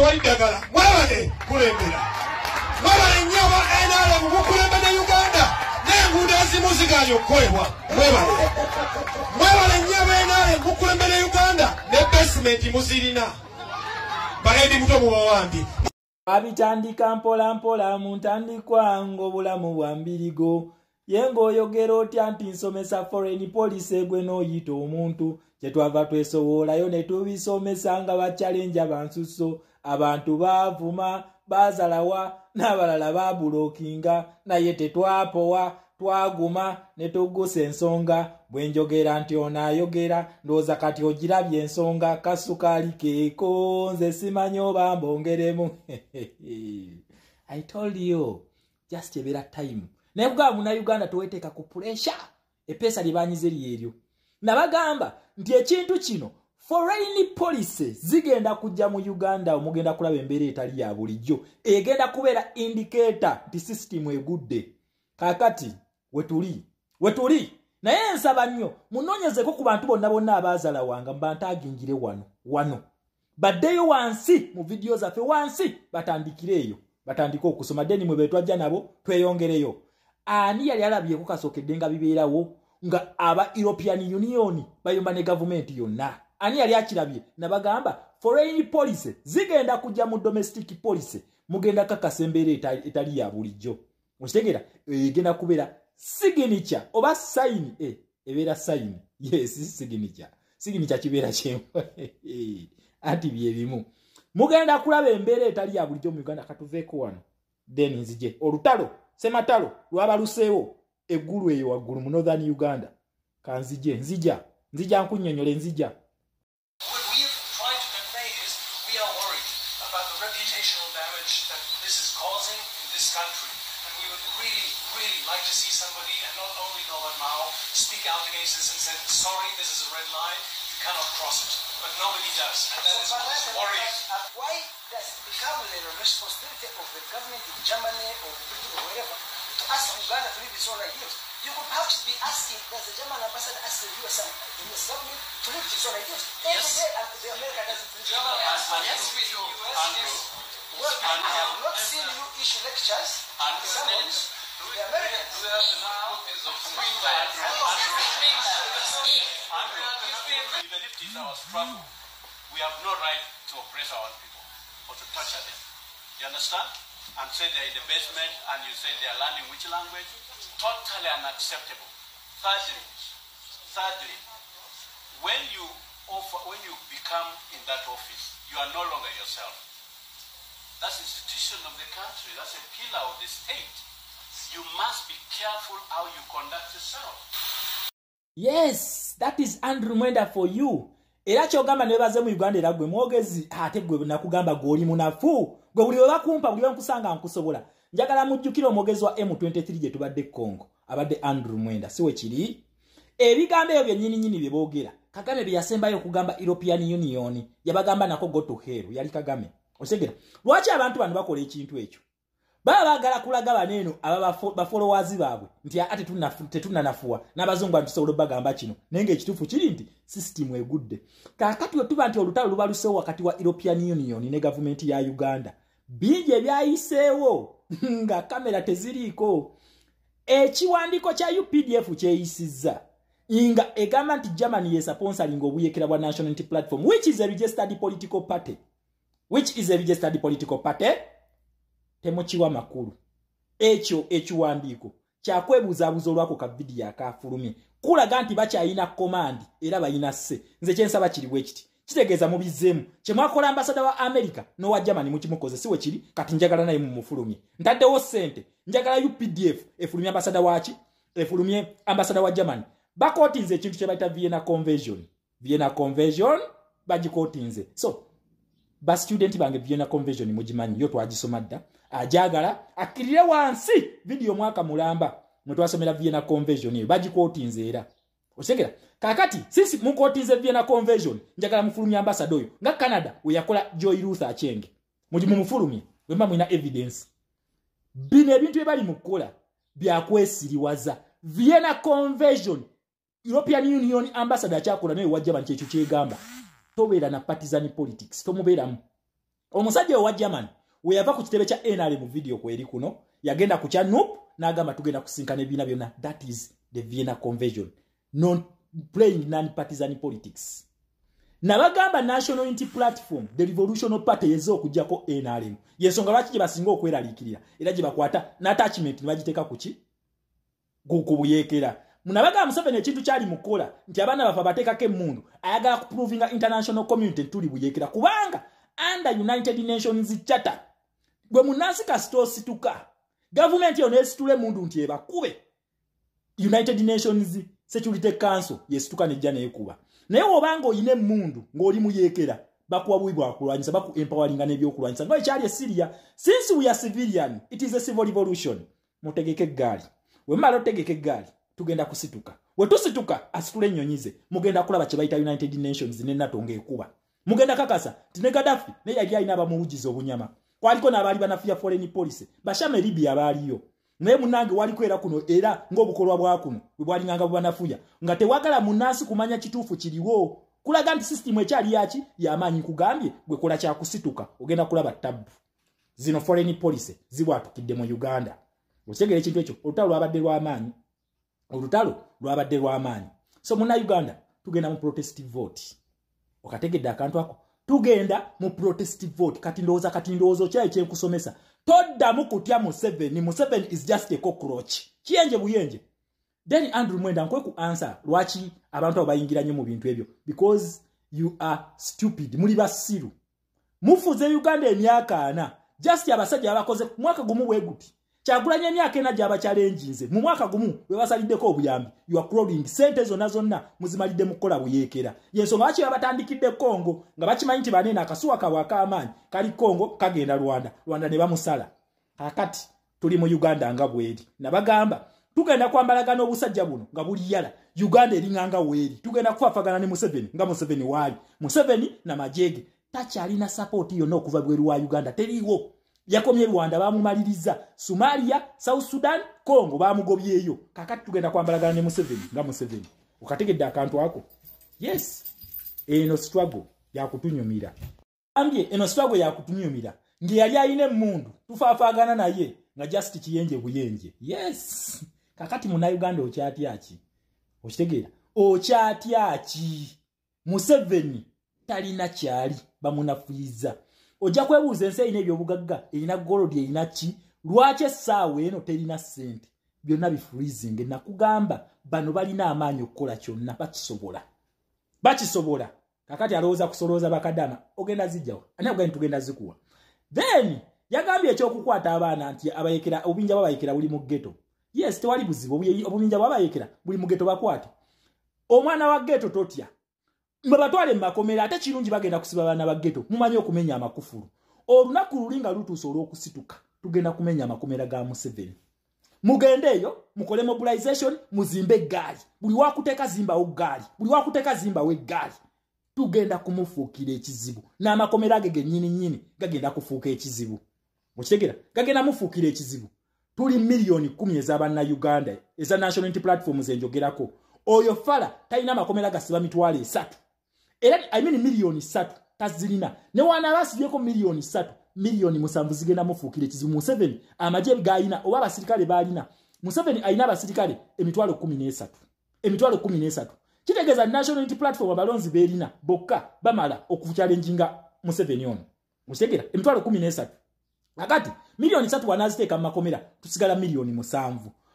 Walidagala mwabale kulembera mwabale nyaba NRM mukulembera Uganda n'enguudo ezimu ziganye okukolebwa mwebale nyaba NRM mukulembera Uganda ne basement muzirina baledi muto mu bawambi abitandika mpola mpola mu ntandikwa ng'obulamu bwa mbirigo yengo oyogera otya nti nsomesa foreign policy egwe n'oyita omuntu kye twava twesowoolayo ne tubisomesa nga bachallenge abansuso abantu baavuma bazalawa n'abalala babulookinga naye tetwapowa twaguma ne tugusa ensonga bwe njogera nti ono ayogera ndowooza kati ogirabye ensonga kasukaali keeko nze simanyi oba mbongeremu I told you just ebeera time naye bwaba munnayuganda toweteeka ku pressure epeesa lye banyize lyeryo nabagamba nti ekintu kino foreign policy zigenda kujja mu Uganda omugenda kulaba embeera etali ya bulijjo egenda kubeera indicator nti system egudde kakati wetuli naye nsaba nnyo munoonyezeko ku bantu bonna abaazala wanga mbantu agingire wano baddeyo wansi mu vidiyo zaffe wansi batandikireeyo batandike okusoma deni mwe betwajja nabo tweyongereyo ani yali alabyeko kasookedde nga bibeerawo nga aba European Union bayomba ne government yonna ani yali akirabye nabagamba foreign policy zigenda kujja mu domestic policy mugenda kakasa embeera etali ya bulijjo okitegeera egenda kubeera signature oba sign ebeera sign yes signature kibeera kyemu anti bye bimu mugenda kulaba embeera etali ya bulijjo mu Uganda katuveeko wano then nzije olutalo sematalo lwaba luseewo eggulu eyo waggulu mu Northern Uganda kanzije nzija nkunnyonnyole nzija. Sorry, this is a red line. You cannot cross it. But nobody does. And that is what's worrying. Why does it become the responsibility of the government in Germany or Britain or wherever to ask Uganda to leave its own ideals? You could perhaps be asking, does the German ambassador ask the US government to leave its own ideals? Yes. The America doesn't leave its own Yes, ideals. with the US, Well, I have not seen you issue lectures to someone. The Americans. Do you have the copies of Sweden? Even if it is our struggle, we have no right to oppress our people or to torture them. You understand? And say they're in the basement and you say they're learning which language? Totally unacceptable. Thirdly, when you become in that office, you are no longer yourself. That's the institution of the country. That's a pillar of the state. You must be careful how you conduct yourself. Yes, that is Andrew Mwenda for you. Era kyogamba ne baze mu Uganda era gwe mwogezi ate gwe nakugamba goli munafu gwe buli bakumpa buli bankusanga nkusobola njagala mujjukira omwogezi wa M23 gye tubadde Congo abadde Andrew Mwenda siwe kiri ebigambo ebyo nyini bye boogera Kagame bye yasembayo okugamba European Union yabagamba nako go to hell yali Kagame osegera lwaki abantu bano bakola ekintu ekyo baba bagala kulaga baneeno aba followers baabwe nti ate tetunanafuwa n'abazungu atusobola bagamba kino nenge ekitufu kiri nti system egudde kakati otuba nti olutalo luba luseewo wakati wa European Union ne government ya Uganda bingi ebyayiseewo nga kamera teziriiko ekiwandiiko kya UPDF kyeyisizza inga egamba nti Germany ye sponsoring obuyekera bwa National Unity Platform which is a registered political party temuchiwa makulu ekyo ekiwandiiko kyakwebuuzaabuuza olwako ka video akafulumye kulaga nti bakyayina command era bayina se nze kyensaba kiri bwe kiti kitegeeza mubizeemu kyemwakola ambasada wa America n'owa Germany mukimukoze siwe kiri kati njagala naye mumufulumye ntaddewo ssente njagala UPDF efulumye ambasada waki efulumye ambasada wa Germany bakootinze ekintu kye bayita Vienna Convention bagikootinze so ba student bange Vienna Convention mugimanyi yo twagisoma dda ajagala akirire wansi video mwaka mulamba mutwasomera Vienna Convention eyo bagikootinze era osegera kakati sisi mukootinze Vienna Convention njagala mufulumya ambassador oyo nga Canada we yakola Joy Ruth Achenge mujimu mufulumye wemba mwina evidence bino ebintu ebali mukola byakwesiriwaza Vienna Convention European Union ambassador akyakola naye wajja bantu ekyo kyegamba tobeera na partisan politics tomubeeramu omusajja owa German we yava ku kitebe kya NRM video kweri kuno yagenda ku kya NUP n'agamba tugenda kusinkana ebibiina byonna. That is the Vienna Convention, non playing non-partisan politics. Nabagamba National Unity Platform, the Revolutionary Party yezo okujjako NRM. Yensonga lwaki gye basinga okweraliikirira era gye bakwata n'attachment ne bagiteeka kuki gukubuyeekera. Munabagamba Museveni ekintu kyali mukola nti abaana bafa bateekako emmundu ayagala kuprovinga international community tuli buyeekera kubanga under United Nations Charter gwe munansi kasito situka government yo nesitule mundu nti ebakube United Nations Security Council yesituka nejja nekuba naye obanga oyine mundu ng'oli muyeekera bakuwa bwibwa kulwanyisa baku empoweringa n'ebyokulwanyisa ngo ekyali Syria. Since we are civilian, it is a civil revolution. Mutegeke gali wemala otegeke gali tugenda kusituka we tusituka asitule ennyonyize mugenda kulaba kye bayita United Nations ne NATO ng'ekuba mugenda kakasa tine Gaddafi ne yali alina abamuwugiza obunyama kwaliko n'abaali banafuya foreign policy bashame Libya baaliyo naye munange waliko era kuno era ng'obukolwa bwa kuno bwe bwalinganga bwanafuya nga tewagala munansi kumanya kituufu kiriwo kulaga nti system ekyali yaki y'amaanyi kugambye gwe kola kya kusituka ogenda kulaba tabu zino foreign policy zibwatukidde mu Uganda. Otegere ekintu ekyo olutalo lwabadde lw'amaanyi. So muna Uganda tugenda mu protestive vote. Okategedde akantu ako tugenda mu protestive vote. Kati ndowooza kyayi kyenkusomesa toddamu kutya Museveni is just a cockroach kiyenje buyenje. Then Andrew Mwenda nkwe ku answer lwaki abantu abayingira nnyo mu bintu ebyo because you are stupid muli basiru mufuze Uganda emyaka 4 just abasajja abakoze mwaka gumu bweguti Kyagulanyi emyaka 4 gyaba challenges mu mwaka gumu we basaliddeko obuyambi you are crawling sente zonna muzimalidde mukola buyeekera yensonga lwaki abatandikidde Kongo nga bakimanyi nti banene akasuwa kawaka amaanyi kali Kongo kagenda Rwanda ne bamusala kakati tuli mu Uganda nga bweri nabagamba tugenda kwambalagana obusajja buno nga buli yala Uganda eringanga weri tugenda kufaafagana ne Museveni nga Museveni wali Museveni na majege takyalina support yonna okuva bweru wa Uganda teriwo yakomye Rwanda bamumaliriza Somalia South Sudan Congo bamugobyeyo kakati tugenda kwambalagana ne Museveni nga Museveni okategedde akantu ako yes eno struggle ya kutunyumira ambye eno struggle ya kutunyumira ngi yali ayine mundu tufaafagana naye nga just kiyenje buyenje yes kakati muna Uganda okyatyaki okitegeera okyatyaki Museveni talina kyali bamunafuyiza ojja kwebuuza ensi eyina ebyobugagga erina gold erina ki lwaki essaawa eno terina ssente byonna bifreezing nakugamba bano balina amaanyi okukola kyonna bakisobola kakati alowooza kusolooza bakadama ogenda zijjawa ani agambye tugenda zikuwa then yagambye ekyokukwata abaana nti abayekera obubinja bwabayekera buli mu ghetto yes tewali buzibu obubinja bwabayekera buli mu ghetto bakwate omwana wa ghetto totya mbabatwale makomera ate kirungi bagenda kusiba bana ba ghetto mumanyi okumenya amakufuru olunaku lulinga lutuusa olw'okusituka tugenda kumenya amakomera ga Museveni mugendeeyo mukole mobilization muzimbe eggaali buli wakuteeka zimbawo ggaali buli wakuteeka zimbawo eggaali tugenda kumufuukira ekizibu n'amakomera ge gennyini gagenda kufuuka ekizibu okitegera gagenda mufuukira ekizibu tuli milioni 10 ez'abanna Uganda eza National Unity Platform zenjogerako oyo fala talina amakomera gasiba mitwalo 3 era milioni 3 tazilina ne wana basibyeko milioni 3 milioni 7 zigenda mufuukira ekizibu Museveni amaje gayina oba abasirikale balina Museveni ayina abasirikale emitwalo 13 kitegeeza National Unity Platform abalonzi beerina bokka bamala okuchallenginga Museveni ono mutegera emitwalo 13 akati milioni 3 wanaziteeka mu makomera tusigala milioni 7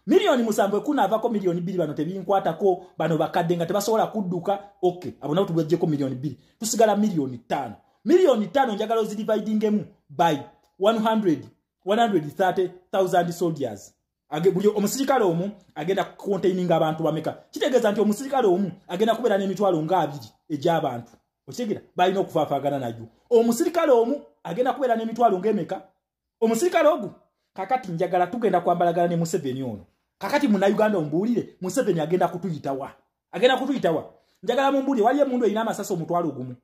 milioni 7 ekunaavako milioni 2 bano tebinkwatako bano bakadde nga tebasobola kudduka okay abo nabo tubwejjeko milioni 2 tusigala milioni 5 milioni 5 njagala ozidividingemu by 130,000 soldiers buli omusirikale omu agenda containing abantu bameka kitegeeza nti omusirikale omu agenda kubeera n'emitwalo nga 2 egy'abantu okitegeera balina okufaafagana najo omusirikale omu agenda kubeera n'emitwalo ng'emeka omusirikale ogu kakati njagala tugenda kwambalagana ne Museveni ono kakati muna Uganda ombuulire Museveni agenda kutuyitawa njagala mumbuulire waliyo mundu erina amasasi omutwalo gumu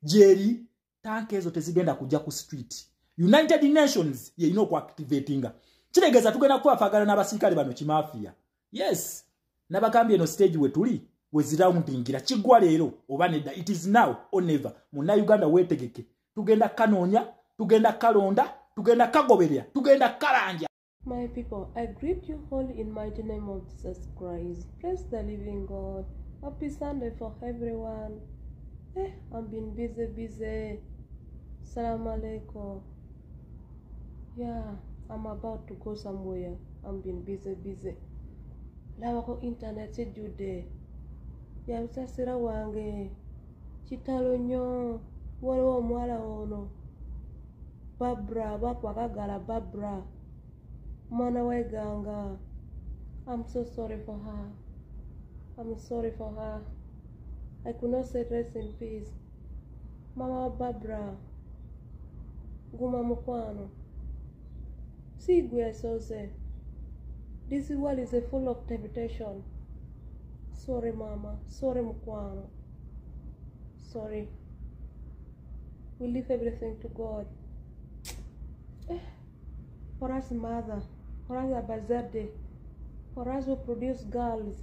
jeri tanke ezo tezigenda kujja ku street United Nations yerina okuactivatinga kitegeeza tugenda kufaafagana n'abasirikale bano kimafia yes nabagambye eno stage we tuli weziraundingira kiggwa leero oba nedda it is now or never muna Uganda wetegeke tugenda kanoonya, tugenda kalonda, tugenda kagoberera, tugenda kalanja. My people, I greet you all in mighty name of Jesus Christ. Praise the living God. Happy Sunday for everyone. I'm been busy. Salam alaikum. Yeah, I'm about to go somewhere. I'm been busy. Lawako internet jude. Ya usasira wange. Chitalo nyo. Waliwo mwala ono. Barbara, bakwagagala Barbara. Mwana weganga. I'm so sorry for her. I could not say rest in peace. Mama Barbara. Guma mukwano. Sigwe soze. This world is full of temptation. Sorry mama. Sorry mukwano. Sorry. We leave everything to God. For us mother. For us Abazade. For us who produce girls.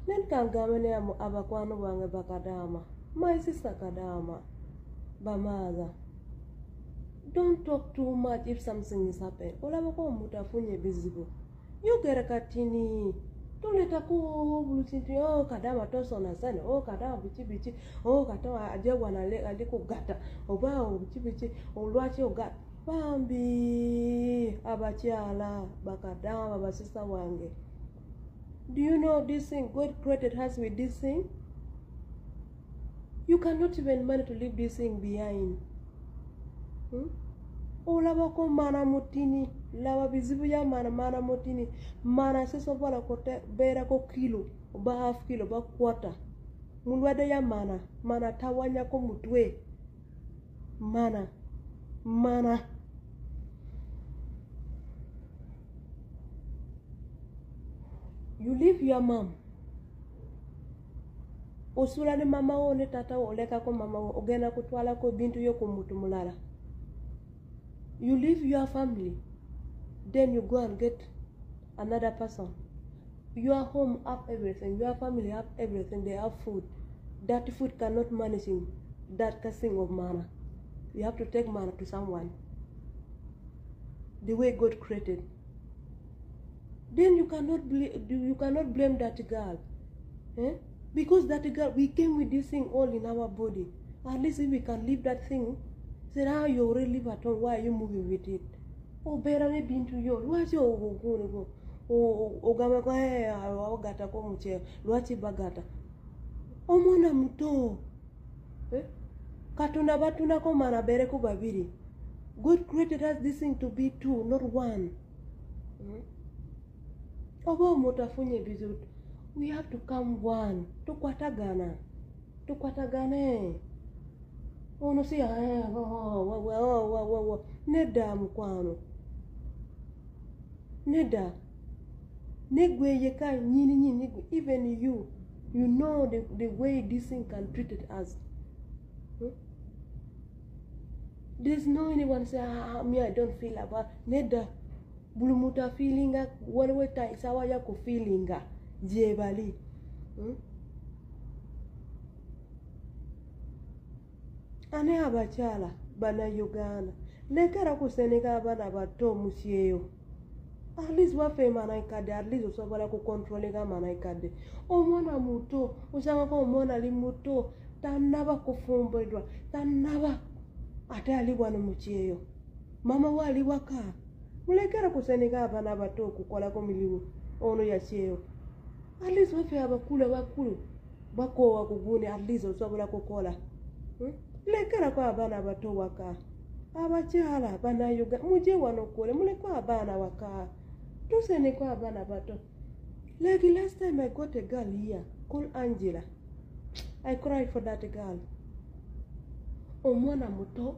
Nenkangamene abakwano bange bakadama. My sister Kadama. Bamaza. Don't talk too much if something is happening. Olabako mutafunye bizibu. You get katini. Tuleta ku bulusinti kadama tosona sana kadama bichi kadama ajewa na aliko gata oba bichi olwachi ogata bambi abachala bakadama basista wange. Do you know this thing God created us with this thing? You cannot even manage to leave this thing behind. Olabako mana mutini laba bizibu ya mana mutini mana seso bala kote bera ko kilo ba half kilo ba quarter mulwade ya mana tawanya ko mutwe mana you leave your mom osula ni mama one tata oleka ko mama ogena kutwala ko bintu yo ko mutu mulala. You leave your family, then you go and get another person. Your home have everything, your family have everything, they have food. That food cannot manage in that casting of mana. You have to take mana to someone. The way God created. Then you cannot blame that girl. Because that girl, we came with this thing all in our body. At least if we can leave that thing. Say how you already live at home, why are you moving with it? Oh, better me been to you. Why is your go? Oh, Gamma gata komuche, Luachi bagata. Oh, mona muto. Katuna batuna komana bereko babiri. God created us this thing to be two, not one. Obo motafunye bizut. We have to come one. Tukwatagane. Oh no, see, Neda mukwano. Neda. Negwe yeka nyini. Even you know the way this thing can treat us. There's no anyone say, me I don't feel about Neda. Bulumuta feelinga, one way ta isawa yako feelinga. Jebali. Ane abachala bana Uganda lekera kuseneka abana bato musyeyo at least wafe manaikade at least osobola ku controlinga manaikade omwana muto usanga ko omwana ali muto tanaba kufumbirwa tanaba ate ali bwana musyeyo mama wali waka mulekera kuseneka abana bato kukola ko milimu ono yasyeyo at least wafe abakulu bakowa kugune at least osobola kukola lekera kwa abana bato waka abachala bana yuga muje wanokole mule kwa abana waka tusene kwa abana bato. Like last time I got a girl here called Angela. I cried for that girl. Omwana muto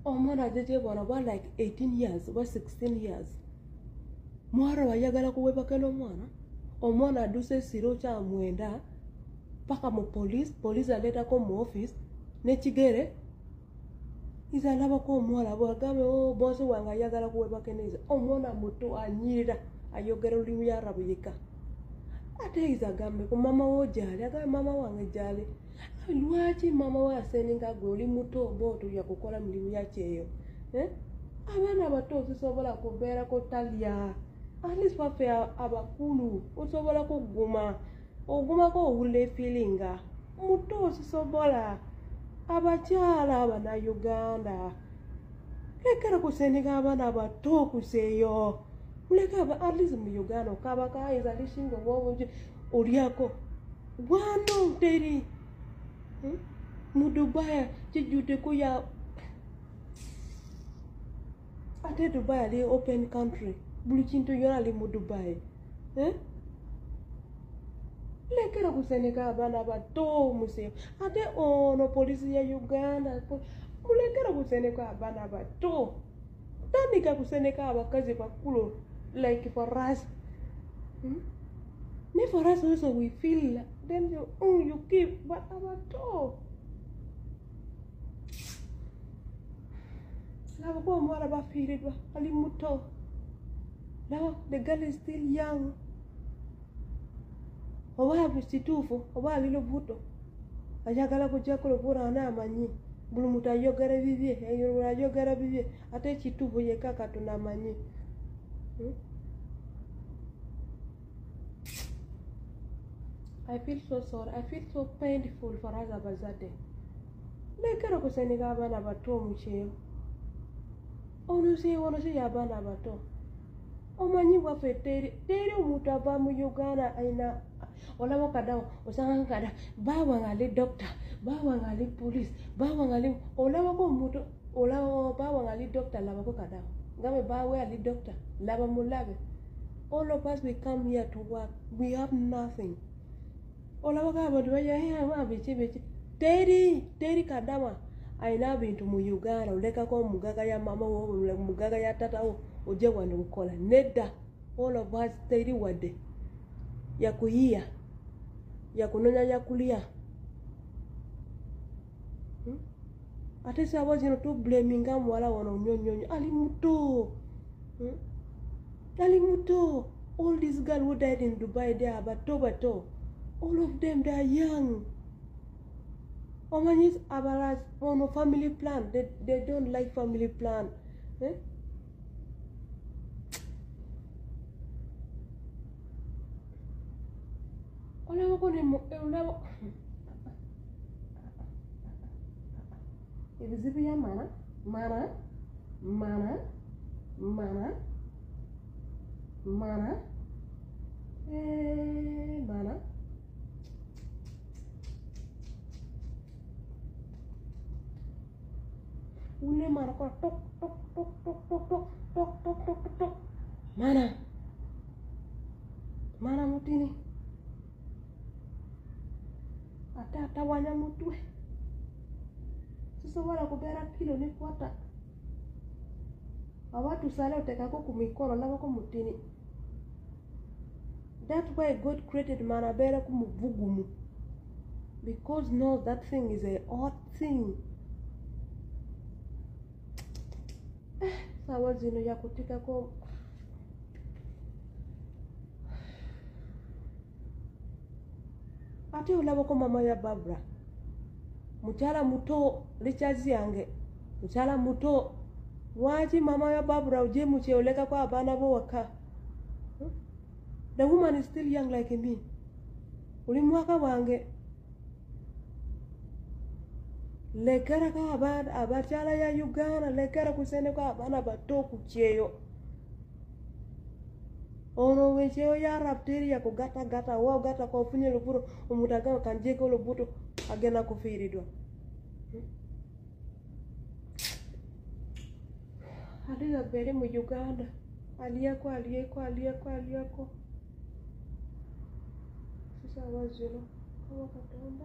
omwana jeje wana wa like 18 years or 16 years. Mwara wayagala kuweba keno mwana omwana duse siro cha mwenda paka mu police aleta ko mu office ne chigere izalaba ko omuwala bwagame bosi wange ayagala kuwebakeniza omwana muto anyirira ayogera olulimi lw'Arabu yekka ate izagambe ku mama wo gyali agambe mama wange gyali lwaki mama we aseninga gwe oli muto oba otulya kukola mirimu yakyeyo abaana abato sisobola kubeerako talya at least waffe abakulu osobola ogumako owulira efiringa muto sisobola abakyala Abannayuganda lekera kuseneka abaana abato kuseeyo muleka at least mu Uganda okabaka izalishinga obwobuji olyako wano teri mu Dubai kijjudde kuya ate Dubai ali open country buli kintu yona ali mu Dubai lekera kuseneka abaana abato museeyo ate ono polisi ya Uganda mulekera kuseneka abaana abato tandika kuseneka abakazi bakulu like for us ne for us also we feel then you keep but abato lava ko mwana bafiridwa ali muto lava the girl is still young oba bisitufu oba alilo buto ayagala kujja kulobora n'amanyi buli muntu ayogera bibye ate ekituufu yekka Katonda amanyi I feel so sorry. I feel so painful for us abazadde lekera kuseneka abaana bato omukyeyo ono si y'abaana abato omanyi bwaffe teri omuntu ava mu Uganda ayina olaba kadawo osanga kada bawange ali doctor bawange ali police bawange ali olabako omuntu olaba bawange ali doctor labako kadawo ngabe bawe ali doctor laba mulabe all of us we come here to work we have nothing olaba abantu biki teri kadawa ayina bintu mu Uganda olekako omugaga ya mama wo omugaga ya tata wo ojje wano kukola nedda all of us teri wadde yakuyiya yakunonya yakulya ate sabo zino tu blaminga muwala wono nyonyonyo ali muto all these girls who died in Dubai they are bato all of them they are young omanyi abalas ono family plan they don't like family plan olaba ko ne olaba ebizibu ya mana ule mana ko tok mana mutini ata wanya mutwe sisobola kubeera kilo ne kwata abantu sale otekako ku mikolo labako mutini that's why God created man abeera ku muvugumu because knows that thing is a odd thing sawa zino yakutikako ate olabako mama ya Barbara mukyala muto lichazi yange mukyala muto waki mama ya Barbara uje mukyolekako abaana bo waka the woman is still young like me uli mwaka wange lekera ka abakyala ya Uganda lekera kuseneko abaana bato ku kyeyo ono wekyeyo ya rapteri ya kugata wa gata ko funye lubuto omutaga kanjeko lubuto agena kufiridwa aliga bere mu Uganda aliyeko sisa wazilo kwa Katonda